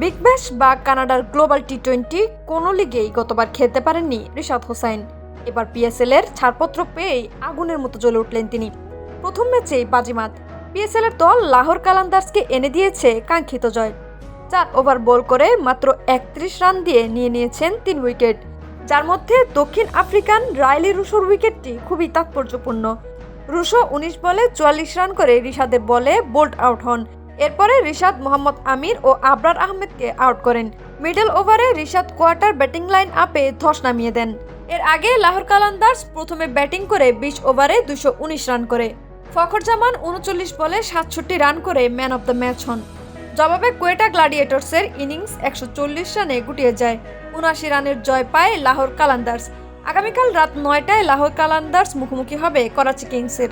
Big Bash বা কানাডার global টি-20 কোনো লিগেই গতবার খেলতে পারেননি রিশাদ হোসাইন। এবার পিএসএল এর ছাড়পত্র পেয়েই আগুনের মতো জ্বলে উঠলেন তিনি। প্রথম ম্যাচেই বাজিমাত, পিএসএল এর দল লাহোর কালান্দার্সকে এনে দিয়েছে কাঙ্ক্ষিত জয়। 4 ওভার বল করে মাত্র 31 রান দিয়ে নিয়ে নিয়েছেন 3 উইকেট, যার মধ্যে দক্ষিণ আফ্রিকান রাইলি রুশোর উইকেটটি খুবই তাৎপর্যপূর্ণ। রুশো 19 বলে 44 রান করে রিশাদের বলে বোল্ড আউট হন। এরপরে রিশাদ মোহাম্মদ আমির ও আবরার আহমেদকে আউট করেন। মিডল ওভারে রিশাদ কোয়ার্টার ব্যাটিং লাইন আপে ধস নামিয়ে দেন। এর আগে লাহোর কালান্দার্স প্রথমে ব্যাটিং করে 20 ওভারে 219 রান করে। ফখর জামান 39 বলে 67 রান করে ম্যান অব দ্য ম্যাচ হন। জবাবে কোয়েটা গ্ল্যাডিয়েটর্সের ইনিংস 140 রানে গুটিয়ে যায়। 79 রানের জয় পায় লাহোর কালান্দার্স। আগামীকাল রাত 9টায় লাহোর কালান্দার্স মুখোমুখি হবে করাচি কিংসের।